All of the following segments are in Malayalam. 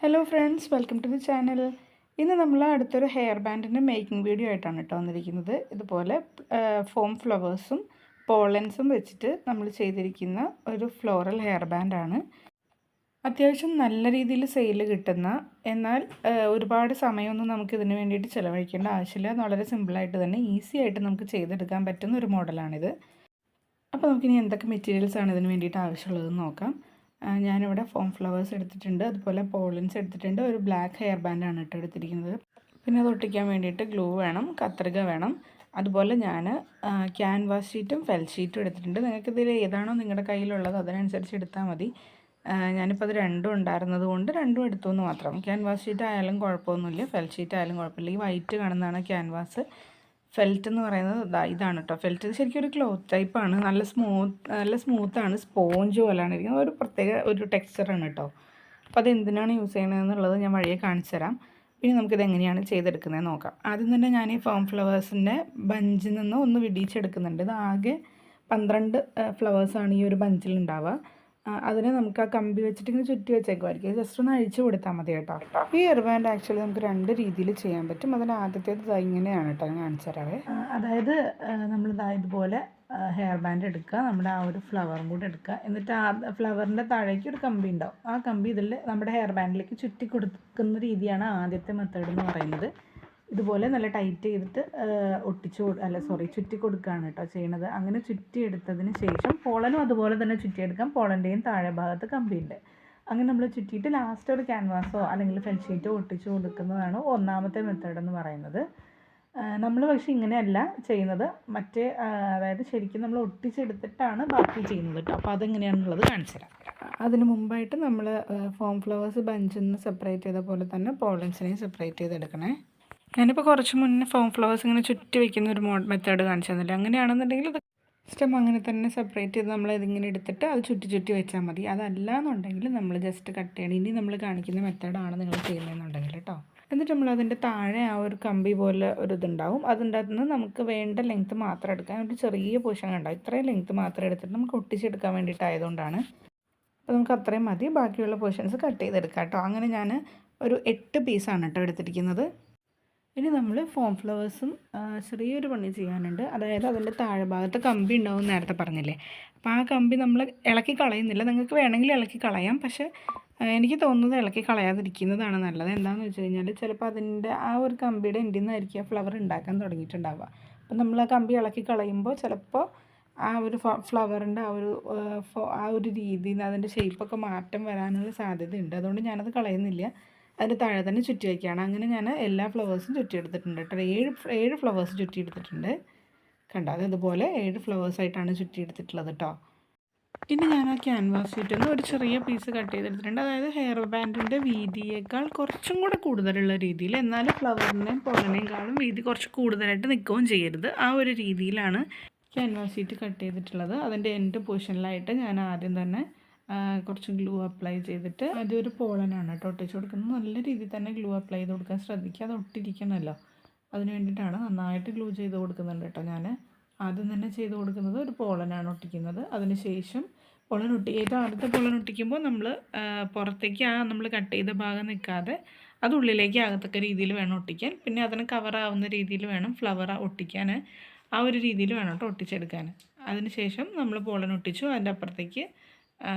Hello friends, welcome to the channel. ഇന്ന് നമ്മൾ അടുത്തൊരു ഹെയർ ബാൻഡിൻ്റെ മേക്കിംഗ് വീഡിയോ ആയിട്ടാണ് കേട്ടോ വന്നിരിക്കുന്നത്. ഇതുപോലെ ഫോം ഫ്ലവേഴ്സും പോളൻസും വെച്ചിട്ട് നമ്മൾ ചെയ്തിരിക്കുന്ന ഒരു ഫ്ലോറൽ ഹെയർ ബാൻഡാണ്. അത്യാവശ്യം നല്ല രീതിയിൽ സെയിൽ കിട്ടുന്ന, എന്നാൽ ഒരുപാട് സമയമൊന്നും നമുക്കിതിന് വേണ്ടിയിട്ട് ചിലവഴിക്കേണ്ട ആവശ്യമില്ല. വളരെ സിമ്പിളായിട്ട് തന്നെ ഈസി ആയിട്ട് നമുക്ക് ചെയ്തെടുക്കാൻ പറ്റുന്ന ഒരു മോഡലാണിത്. അപ്പോൾ നമുക്കിനി എന്തൊക്കെ മെറ്റീരിയൽസാണ് ഇതിന് വേണ്ടിയിട്ട് ആവശ്യമുള്ളതെന്ന് നോക്കാം. ഞാനിവിടെ ഫോം ഫ്ലവേഴ്സ് എടുത്തിട്ടുണ്ട്, അതുപോലെ പോളൻസ് എടുത്തിട്ടുണ്ട്, ഒരു ബ്ലാക്ക് ഹെയർ ബാൻഡാണ് കേട്ടോ എടുത്തിരിക്കുന്നത്. പിന്നെ അത് ഒട്ടിക്കാൻ വേണ്ടിയിട്ട് ഗ്ലൂ വേണം, കത്രിക വേണം, അതുപോലെ ഞാൻ ക്യാൻവാസ് ഷീറ്റും ഫെൽ ഷീറ്റും എടുത്തിട്ടുണ്ട്. നിങ്ങൾക്കിതിൽ ഏതാണോ നിങ്ങളുടെ കയ്യിലുള്ളത് അതിനനുസരിച്ച് എടുത്താൽ മതി. ഞാനിപ്പോൾ അത് രണ്ടും ഉണ്ടായിരുന്നത് കൊണ്ട് രണ്ടും എടുത്തു എന്ന് മാത്രം. ക്യാൻവാസ് ഷീറ്റ് ആയാലും കുഴപ്പമൊന്നുമില്ല, ഫെൽ ഷീറ്റ് ആയാലും കുഴപ്പമില്ല. ഈ വൈറ്റ് കാണുന്നതാണ് ക്യാൻവാസ്. ഫെൽറ്റ് എന്ന് പറയുന്നത് ഇതാണ് കേട്ടോ. ഫെൽറ്റ് ശരിക്കും ഒരു ക്ലോത്ത് ടൈപ്പാണ്. നല്ല സ്മൂത്താണ്, സ്പോഞ്ച് പോലെയാണ് ഇരിക്കുന്നത്. ഒരു പ്രത്യേക ഒരു ടെക്സ്ചറാണ് കേട്ടോ. അപ്പോൾ അത് എന്തിനാണ് യൂസ് ചെയ്യണതെന്നുള്ളത് ഞാൻ വഴിയെ കാണിച്ചു തരാം. പിന്നെ നമുക്കിത് എങ്ങനെയാണ് ചെയ്തെടുക്കുന്നത് നോക്കാം. ആദ്യം തന്നെ ഞാൻ ഈ ഫോം ഫ്ലവേഴ്സിൻ്റെ ബഞ്ചിൽ നിന്ന് ഒന്ന് വിടിയിച്ചെടുക്കുന്നുണ്ട്. ഇത് ആകെ 12 ഫ്ലവേഴ്സാണ് ഈ ഒരു ബഞ്ചിൽ ഉണ്ടാവുക. അതിനെ നമുക്ക് ആ കമ്പി വെച്ചിട്ട് ഇങ്ങനെ ചുറ്റി വെച്ചേക്കുമായിരിക്കും. ജസ്റ്റ് ഒന്ന് അഴിച്ചു കൊടുത്താൽ മതി കേട്ടോ. ഈ ഹെയർ ബാൻഡ് ആക്ച്വലി നമുക്ക് 2 രീതിയിൽ ചെയ്യാൻ പറ്റും. അതിൽ ആദ്യത്തേത് ഇങ്ങനെയാണ് കേട്ടോ, ഞാൻ കാണിച്ചു തരാവേ. അതായത് നമ്മൾ ഇതുപോലെ ഹെയർ ബാൻഡ് എടുക്കുക, നമ്മുടെ ആ ഒരു ഫ്ലവറും കൂടെ എടുക്കുക. എന്നിട്ട് ആ ഫ്ലവറിൻ്റെ താഴേക്ക് ഒരു കമ്പി ഉണ്ടാവും. ആ കമ്പി ഇതിൽ നമ്മുടെ ഹെയർ ബാൻഡിലേക്ക് ചുറ്റി കൊടുക്കുന്ന രീതിയാണ് ആദ്യത്തെ മെത്തേഡ് എന്ന് പറയുന്നത്. ഇതുപോലെ നല്ല ടൈറ്റ് ചെയ്തിട്ട് ചുറ്റി കൊടുക്കുകയാണ് കേട്ടോ ചെയ്യണത്. അങ്ങനെ ചുറ്റി എടുത്തതിന് ശേഷം പോളനും അതുപോലെ തന്നെ ചുറ്റിയെടുക്കാം. പോളൻ്റെയും താഴെ ഭാഗത്ത് കമ്പിയുണ്ട്. അങ്ങനെ നമ്മൾ ചുറ്റിയിട്ട് ലാസ്റ്റ് ഒരു ക്യാൻവാസോ അല്ലെങ്കിൽ ഫെൽ ഷീറ്റോ ഒട്ടിച്ചു കൊടുക്കുന്നതാണ് ഒന്നാമത്തെ മെത്തേഡ് എന്ന് പറയുന്നത്. നമ്മൾ പക്ഷേ ഇങ്ങനെയല്ല ചെയ്യുന്നത്. അതായത് ശരിക്കും നമ്മൾ ഒട്ടിച്ചെടുത്തിട്ടാണ് ബാക്കി ചെയ്യുന്നത് കേട്ടോ. അപ്പോൾ അതെങ്ങനെയാണെന്നുള്ളത് കാണിച്ചു തരാം. അതിന് മുമ്പായിട്ട് നമ്മൾ ഫോം ഫ്ലവേഴ്സ് ബഞ്ചിൽ നിന്ന് സെപ്പറേറ്റ് ചെയ്ത പോലെ തന്നെ പോളൻസിനെയും സെപ്പറേറ്റ് ചെയ്തെടുക്കണേ. ഞാനിപ്പോൾ കുറച്ച് മുന്നേ ഫോം ഫ്ലവേഴ്സ് ഇങ്ങനെ ചുറ്റി വയ്ക്കുന്ന ഒരു മെത്തേഡ് കാണിച്ചു തന്നില്ല. അങ്ങനെയാണെന്നുണ്ടെങ്കിൽ ഇത് സ്റ്റെം അങ്ങനെ തന്നെ സെപ്പറേറ്റ് ചെയ്ത് നമ്മൾ ഇതിങ്ങനെ എടുത്തിട്ട് അത് ചുറ്റി വെച്ചാൽ മതി. അതല്ല എന്നുണ്ടെങ്കിൽ നമ്മൾ ജസ്റ്റ് കട്ട് ചെയ്യണം. ഇനി നമ്മൾ കാണിക്കുന്ന മെത്തേഡാണ് നിങ്ങൾ ചെയ്യുന്നതെന്നുണ്ടെങ്കിൽ കേട്ടോ. എന്നിട്ട് നമ്മൾ അതിൻ്റെ താഴെ ആ ഒരു കമ്പി പോലെ ഒരു ഇതുണ്ടാവും. അതിൻ്റെ അകത്ത് നിന്ന് നമുക്ക് വേണ്ട ലെങ്ത്ത് മാത്രം എടുക്കാൻ, ഒരു ചെറിയ പോർഷൻ ഉണ്ടാവും. ഇത്രയും ലെങ്ത്ത് മാത്രം എടുത്തിട്ട് നമുക്ക് ഒട്ടിച്ചെടുക്കാൻ വേണ്ടിയിട്ടായതുകൊണ്ടാണ്. അപ്പോൾ നമുക്ക് അത്രയും മതി. ബാക്കിയുള്ള പോർഷൻസ് കട്ട് ചെയ്തെടുക്കാം കേട്ടോ. അങ്ങനെ ഞാൻ ഒരു 8 പീസാണ് കേട്ടോ എടുത്തിരിക്കുന്നത്. ഇനി നമ്മൾ ഫോം ഫ്ലവേഴ്സും ചെറിയൊരു പണി ചെയ്യാനുണ്ട്. അതായത് അതിൻ്റെ താഴെ ഭാഗത്ത് കമ്പി ഉണ്ടാവും നേരത്തെ പറഞ്ഞില്ലേ. അപ്പോൾ ആ കമ്പി നമ്മൾ ഇളക്കി കളയുന്നില്ല. നിങ്ങൾക്ക് വേണമെങ്കിൽ ഇളക്കി കളയാം, പക്ഷേ എനിക്ക് തോന്നുന്നത് ഇളക്കി കളയാതിരിക്കുന്നതാണ് നല്ലത്. എന്താണെന്ന് വെച്ച് കഴിഞ്ഞാൽ ചിലപ്പോൾ അതിൻ്റെ ആ ഒരു കമ്പിയുടെ എൻഡിൽ നിന്നായിരിക്കും ഫ്ലവർ ഉണ്ടാക്കാൻ തുടങ്ങിയിട്ടുണ്ടാവുക. അപ്പോൾ നമ്മൾ ആ കമ്പി ഇളക്കി കളയുമ്പോൾ ചിലപ്പോൾ ആ ഒരു ഫ്ലവറിൻ്റെ ആ ഒരു രീതിയിൽ അതിൻ്റെ ഷേപ്പൊക്കെ മാറ്റം വരാനുള്ള സാധ്യതയുണ്ട്. അതുകൊണ്ട് ഞാനത് കളയുന്നില്ല, അതിൻ്റെ താഴെ തന്നെ ചുറ്റി വയ്ക്കുകയാണ്. അങ്ങനെ ഞാൻ എല്ലാ ഫ്ലവേഴ്സും ചുറ്റിയെടുത്തിട്ടുണ്ട് കേട്ടോ. 7 ഫ്ലവേഴ്സ് ചുറ്റിയെടുത്തിട്ടുണ്ട്. കണ്ടോ, അത് ഇതുപോലെ 7 ഫ്ലവേഴ്സായിട്ടാണ് ചുറ്റിയെടുത്തിട്ടുള്ളത് കേട്ടോ. ഇനി ഞാൻ ആ ക്യാൻവാസ് ഷീറ്റിൽ നിന്ന് ഒരു ചെറിയ പീസ് കട്ട് ചെയ്തെടുത്തിട്ടുണ്ട്. അതായത് ഹെയർ ബാൻഡിൻ്റെ വീതിയേക്കാൾ കുറച്ചും കൂടെ കൂടുതലുള്ള രീതിയിൽ, എന്നാലും ഫ്ലവറിനെയും പോളനേക്കാളും വീതി കുറച്ച് കൂടുതലായിട്ട് നിൽക്കുകയും ചെയ്യരുത്. ആ ഒരു രീതിയിലാണ് ക്യാൻവാസ് ഷീറ്റ് കട്ട് ചെയ്തിട്ടുള്ളത്. അതിൻ്റെ എൻഡ് പൊസിഷനിലായിട്ട് ഞാൻ ആദ്യം തന്നെ കുറച്ച് ഗ്ലൂ അപ്ലൈ ചെയ്തിട്ട്, അതൊരു പോളനാണ് കേട്ടോ ഒട്ടിച്ച് കൊടുക്കുന്നത്. നല്ല രീതിയിൽ തന്നെ ഗ്ലൂ അപ്ലൈ ചെയ്ത് കൊടുക്കാൻ ശ്രദ്ധിക്കുക, അത് ഒട്ടിരിക്കണമല്ലോ. അതിന് വേണ്ടിയിട്ടാണ് നന്നായിട്ട് ഗ്ലൂ ചെയ്ത് കൊടുക്കുന്നുണ്ട് കേട്ടോ. ഞാൻ ആദ്യം തന്നെ ചെയ്ത് കൊടുക്കുന്നത് ഒരു പോളനാണ് ഒട്ടിക്കുന്നത്. അതിന് ശേഷം ഏറ്റവും ആദ്യത്തെ പോളൻ ഒട്ടിക്കുമ്പോൾ നമ്മൾ പുറത്തേക്ക് നമ്മൾ കട്ട് ചെയ്ത ഭാഗം നിൽക്കാതെ അത് ഉള്ളിലേക്ക് ആകത്തക്ക രീതിയിൽ വേണം ഒട്ടിക്കാൻ. പിന്നെ അതിന് കവറാവുന്ന രീതിയിൽ വേണം ഫ്ലവർ ഒട്ടിക്കാൻ. ആ ഒരു രീതിയിൽ വേണം കേട്ടോ ഒട്ടിച്ചെടുക്കാൻ. അതിന് ശേഷം നമ്മൾ പോളൻ ഒട്ടിച്ചു, അതിൻ്റെ അപ്പുറത്തേക്ക്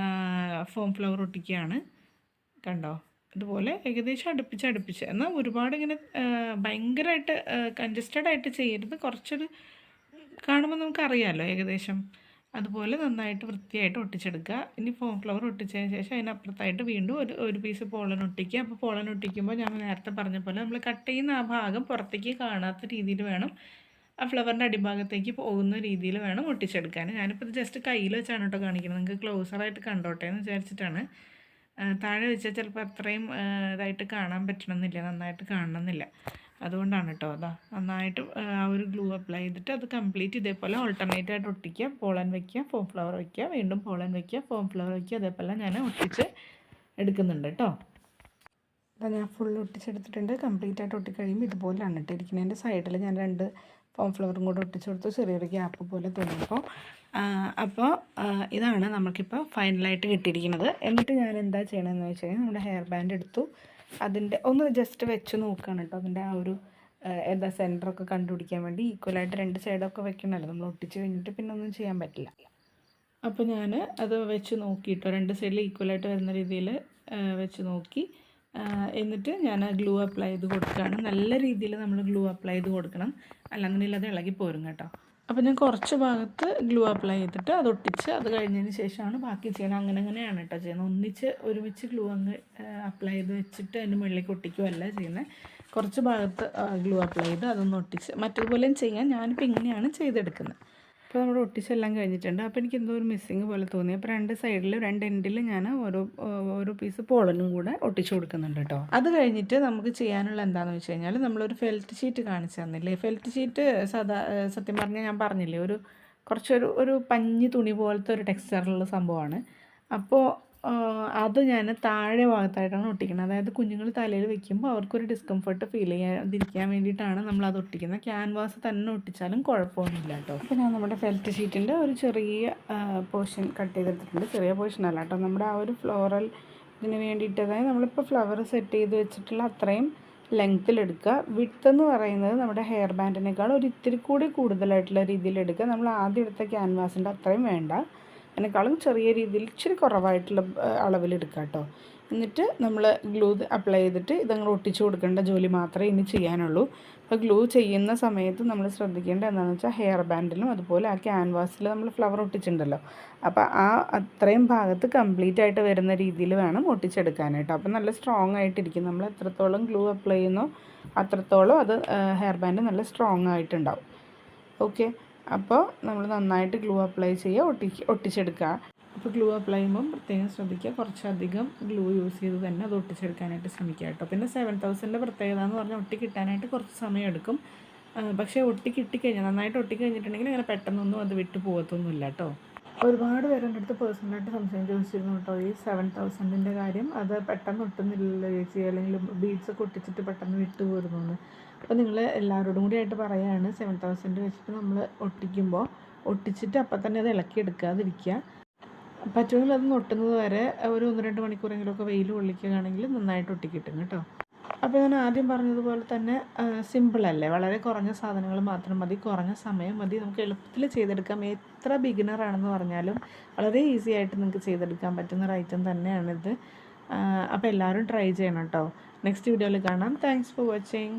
ഫോം ഫ്ലവർ ഒട്ടിക്കുകയാണ്. കണ്ടോ, ഇതുപോലെ ഏകദേശം അടുപ്പിച്ച്, എന്നാൽ ഒരുപാട് ഇങ്ങനെ ഭയങ്കരമായിട്ട് കൺജസ്റ്റഡ് ആയിട്ട് ചെയ്യരുത്. കുറച്ചൊരു കാണുമ്പോൾ നമുക്കറിയാമല്ലോ ഏകദേശം. അതുപോലെ നന്നായിട്ട് വൃത്തിയായിട്ട് ഒട്ടിച്ചെടുക്കുക. ഇനി ഫോം ഫ്ലവർ ഒട്ടിച്ചതിന് ശേഷം അതിനപ്പുറത്തായിട്ട് വീണ്ടും ഒരു പീസ് പോളൻ ഒട്ടിക്കുക. അപ്പോൾ പോളൻ ഒട്ടിക്കുമ്പോൾ ഞാൻ നേരത്തെ പറഞ്ഞ പോലെ നമ്മൾ കട്ട് ചെയ്യുന്ന ആ ഭാഗം പുറത്തേക്ക് കാണാത്ത രീതിയിൽ വേണം, ആ ഫ്ലവറിൻ്റെ അടിഭാഗത്തേക്ക് പോകുന്ന രീതിയിൽ വേണം ഒട്ടിച്ചെടുക്കാൻ. ഞാനിപ്പോൾ ഇത് ജസ്റ്റ് കയ്യിൽ വെച്ചാണ് കേട്ടോ കാണിക്കുന്നത്. നിങ്ങൾക്ക് ക്ലോസറായിട്ട് കണ്ടോട്ടെ എന്ന് വിചാരിച്ചിട്ടാണ്. താഴെ വെച്ചാൽ ചിലപ്പോൾ അത്രയും ഇതായിട്ട് കാണാൻ പറ്റണമെന്നില്ല, നന്നായിട്ട് കാണണമെന്നില്ല. അതുകൊണ്ടാണ് കേട്ടോ. നന്നായിട്ട് ആ ഒരു ഗ്ലൂ അപ്ലൈ ചെയ്തിട്ട് അത് കംപ്ലീറ്റ് ഇതേപോലെ ഓൾട്ടർനേറ്റ് ആയിട്ട് ഒട്ടിക്കുക. പോളൻ വയ്ക്കുക, ഫോം ഫ്ലവർ വയ്ക്കുക, വീണ്ടും പോളൻ വയ്ക്കുക, ഫോം ഫ്ലവർ വയ്ക്കുക. അതേപോലെ ഞാൻ ഒട്ടിച്ച് എടുക്കുന്നുണ്ട് കേട്ടോ. ഞാൻ ഫുൾ ഒട്ടിച്ചെടുത്തിട്ടുണ്ട്. കംപ്ലീറ്റ് ആയിട്ട് ഒട്ടിക്കഴിയുമ്പോൾ ഇതുപോലെയാണ് ഇട്ടിരിക്കുന്നത്. എൻ്റെ സൈഡിൽ ഞാൻ 2 ഫോം ഫ്ലവറും കൂടെ ഒട്ടിച്ച് കൊടുത്തു, ചെറിയൊരു ഗ്യാപ്പ് പോലെ തോന്നിയപ്പോൾ. അപ്പോൾ ഇതാണ് നമുക്കിപ്പോൾ ഫൈനലായിട്ട് കിട്ടിയിരിക്കുന്നത്. എന്നിട്ട് ഞാൻ എന്താ ചെയ്യണമെന്ന് വെച്ച് കഴിഞ്ഞാൽ നമ്മുടെ ഹെയർ ബാൻഡ് എടുത്തു, അതിൻ്റെ ഒന്ന് ജസ്റ്റ് വെച്ച് നോക്കുകയാണ് കേട്ടോ. അതിൻ്റെ ആ ഒരു എന്താ സെൻറ്ററൊക്കെ കണ്ടുപിടിക്കാൻ വേണ്ടി ഈക്വലായിട്ട് 2 സൈഡൊക്കെ വെക്കണമല്ലോ. നമ്മൾ ഒട്ടിച്ച് കഴിഞ്ഞിട്ട് പിന്നെ ഒന്നും ചെയ്യാൻ പറ്റില്ല. അപ്പോൾ ഞാൻ അത് വെച്ച് നോക്കിയിട്ടോ, 2 സൈഡിൽ ഈക്വലായിട്ട് വരുന്ന രീതിയിൽ വെച്ച് നോക്കി. എന്നിട്ട് ഞാൻ ഗ്ലൂ അപ്ലൈ ചെയ്ത് കൊടുക്കുകയാണ്. നല്ല രീതിയിൽ നമ്മൾ ഗ്ലൂ അപ്ലൈ ചെയ്ത് കൊടുക്കണം, അല്ലാന്നുണ്ടെങ്കിൽ അത് ഇളകി പോരും കേട്ടോ. അപ്പോൾ ഞാൻ കുറച്ച് ഭാഗത്ത് ഗ്ലൂ അപ്ലൈ ചെയ്തിട്ട് അത് ഒട്ടിച്ച് അത് കഴിഞ്ഞതിന് ശേഷമാണ് ബാക്കി ചെയ്യണം. അങ്ങനെയാണ് കേട്ടോ ചെയ്യുന്നത്. ഒരുമിച്ച് ഗ്ലൂ അങ്ങ് അപ്ലൈ ചെയ്ത് വെച്ചിട്ട് അതിൻ്റെ മുകളിലേക്ക് ഒട്ടിക്കുകയല്ല ചെയ്യുന്നത്. കുറച്ച് ഭാഗത്ത് ഗ്ലൂ അപ്ലൈ ചെയ്ത് അതൊന്ന് ഒട്ടിച്ച് മറ്റേതുപോലെയും ചെയ്യാൻ. ഞാനിപ്പോൾ ഇങ്ങനെയാണ് ചെയ്തെടുക്കുന്നത്. അപ്പോൾ നമ്മൾ ഒട്ടിച്ചെല്ലാം കഴിഞ്ഞിട്ടുണ്ട്. അപ്പോൾ എനിക്ക് എന്തോ ഒരു മിസ്സിങ് പോലെ തോന്നി. അപ്പോൾ 2 സൈഡിൽ 2 എൻഡിൽ ഞാൻ ഓരോ പീസ് പോളനും കൂടെ ഒട്ടിച്ചു കൊടുക്കുന്നുണ്ട് കേട്ടോ. അത് കഴിഞ്ഞിട്ട് നമുക്ക് ചെയ്യാനുള്ള എന്താണെന്ന് വെച്ച് കഴിഞ്ഞാൽ, നമ്മളൊരു ഫെൽറ്റ് ഷീറ്റ് കാണിച്ചു തന്നില്ലേ. ഫെൽറ്റ് ഷീറ്റ് സത്യം പറഞ്ഞാൽ ഞാൻ പറഞ്ഞില്ലേ, കുറച്ചൊരു പഞ്ഞി തുണി പോലത്തെ ഒരു ടെക്സ്ചറുള്ള സംഭവമാണ്. അപ്പോൾ അത് ഞാൻ താഴെ ഭാഗത്തായിട്ടാണ് ഒട്ടിക്കുന്നത്. അതായത് കുഞ്ഞുങ്ങൾ തലയിൽ വെക്കുമ്പോൾ അവർക്കൊരു ഡിസ്കംഫർട്ട് ഫീൽ ചെയ്യാതിരിക്കാൻ വേണ്ടിയിട്ടാണ് നമ്മളത് ഒട്ടിക്കുന്നത്. ക്യാൻവാസ് തന്നെ ഒട്ടിച്ചാലും കുഴപ്പമൊന്നുമില്ല കേട്ടോ. അപ്പോൾ ഞാൻ നമ്മുടെ ഫെൽറ്റ് ഷീറ്റിൻ്റെ ഒരു ചെറിയ പോർഷൻ കട്ട് ചെയ്തെടുത്തിട്ടുണ്ട്. ചെറിയ പോർഷൻ അല്ല കേട്ടോ, നമ്മുടെ ആ ഒരു ഫ്ലോറൽ ഇതിന് വേണ്ടിയിട്ട്, അതായത് നമ്മളിപ്പോൾ ഫ്ലവർ സെറ്റ് ചെയ്ത് വെച്ചിട്ടുള്ള അത്രയും ലെങ്ത്തിലെടുക്കുക. വിഡ്ത്ത് എന്ന് പറയുന്നത് നമ്മുടെ ഹെയർ ബാൻഡിനേക്കാൾ ഒരു ഇത്തിരി കൂടി കൂടുതലായിട്ടുള്ള രീതിയിൽ എടുക്കുക. നമ്മൾ ആദ്യം എടുത്ത ക്യാൻവാസിൻ്റെ അത്രയും വേണ്ട, അതിനേക്കാളും ചെറിയ രീതിയിൽ ഇച്ചിരി കുറവായിട്ടുള്ള അളവിലെടുക്കുക കേട്ടോ. എന്നിട്ട് നമ്മൾ ഗ്ലൂ അപ്ലൈ ചെയ്തിട്ട് ഇതങ്ങൾ ഒട്ടിച്ചു കൊടുക്കേണ്ട ജോലി മാത്രമേ ഇനി ചെയ്യാനുള്ളൂ. അപ്പോൾ ഗ്ലൂ ചെയ്യുന്ന സമയത്ത് നമ്മൾ ശ്രദ്ധിക്കേണ്ടത് എന്താണെന്ന് വെച്ചാൽ, ഹെയർ ബാൻഡിലും അതുപോലെ ആ ക്യാൻവാസിൽ നമ്മൾ ഫ്ലവർ ഒട്ടിച്ചിട്ടുണ്ടല്ലോ, അപ്പോൾ ആ അത്രയും ഭാഗത്ത് കംപ്ലീറ്റ് ആയിട്ട് വരുന്ന രീതിയിൽ വേണം ഒട്ടിച്ചെടുക്കാനായിട്ട്. അപ്പോൾ നല്ല സ്ട്രോങ് ആയിട്ടിരിക്കും. നമ്മൾ എത്രത്തോളം ഗ്ലൂ അപ്ലൈ ചെയ്യുന്നോ അത്രത്തോളം അത് ഹെയർ ബാൻഡ് നല്ല സ്ട്രോങ് ആയിട്ടുണ്ടാവും. ഓക്കെ, അപ്പോൾ നമ്മൾ നന്നായിട്ട് ഗ്ലൂ അപ്ലൈ ചെയ്യുക, ഒട്ടിച്ചെടുക്കുക. അപ്പോൾ ഗ്ലൂ അപ്ലൈ ചെയ്യുമ്പം പ്രത്യേകം ശ്രദ്ധിക്കുക, കുറച്ചധികം ഗ്ലൂ യൂസ് ചെയ്ത് തന്നെ അത് ഒട്ടിച്ചെടുക്കാനായിട്ട് ശ്രമിക്കുക കേട്ടോ. പിന്നെ 7000 പ്രത്യേകത എന്ന് പറഞ്ഞാൽ ഒട്ടി കിട്ടാനായിട്ട് കുറച്ച് സമയം എടുക്കും. പക്ഷേ കിട്ടിക്കഴിഞ്ഞാൽ നന്നായിട്ട് ഒട്ടിക്കഴിഞ്ഞിട്ടുണ്ടെങ്കിൽ അങ്ങനെ പെട്ടെന്നൊന്നും അത് വിട്ടു പോകത്തൊന്നുമില്ല കേട്ടോ. ഒരുപാട് പേര് എൻ്റെ അടുത്ത് പേഴ്സണലായിട്ട് സംശയം ചോദിച്ചിരുന്നു കേട്ടോ, ഈ 7000ൻ്റെ കാര്യം. അത് പെട്ടെന്ന് ഒട്ടുന്നില്ലല്ലോ ചേച്ചി, അല്ലെങ്കിൽ ബീഡ്സൊക്കെ ഒട്ടിച്ചിട്ട് പെട്ടെന്ന് വിട്ടു പോരുന്നു. അപ്പോൾ നിങ്ങൾ എല്ലാവരോടും കൂടി ആയിട്ട് പറയുകയാണ്, 7000 വെച്ചിട്ട് നമ്മൾ ഒട്ടിച്ചിട്ട് അപ്പം തന്നെ അത് ഇളക്കിയെടുക്കാതിരിക്കുക. പറ്റുമെങ്കിൽ അത് ഒട്ടുന്നത് വരെ ഒരു 1-2 മണിക്കൂറെങ്കിലുമൊക്കെ വെയിൽ കൊള്ളിക്കുകയാണെങ്കിൽ നന്നായിട്ട് ഒട്ടിക്കിട്ടും കേട്ടോ. അപ്പോൾ ഞാൻ ആദ്യം പറഞ്ഞതുപോലെ തന്നെ സിമ്പിളല്ലേ, വളരെ കുറഞ്ഞ സാധനങ്ങൾ മാത്രം മതി, കുറഞ്ഞ സമയം മതി, നമുക്ക് എളുപ്പത്തിൽ ചെയ്തെടുക്കാം. എത്ര ബിഗിനറാണെന്ന് പറഞ്ഞാലും വളരെ ഈസി ആയിട്ട് നിങ്ങൾക്ക് ചെയ്തെടുക്കാൻ പറ്റുന്ന ഒരു ഐറ്റം തന്നെയാണിത്. അപ്പോൾ എല്ലാവരും ട്രൈ ചെയ്യണം കേട്ടോ. നെക്സ്റ്റ് വീഡിയോയിൽ കാണാം. Thanks for watching.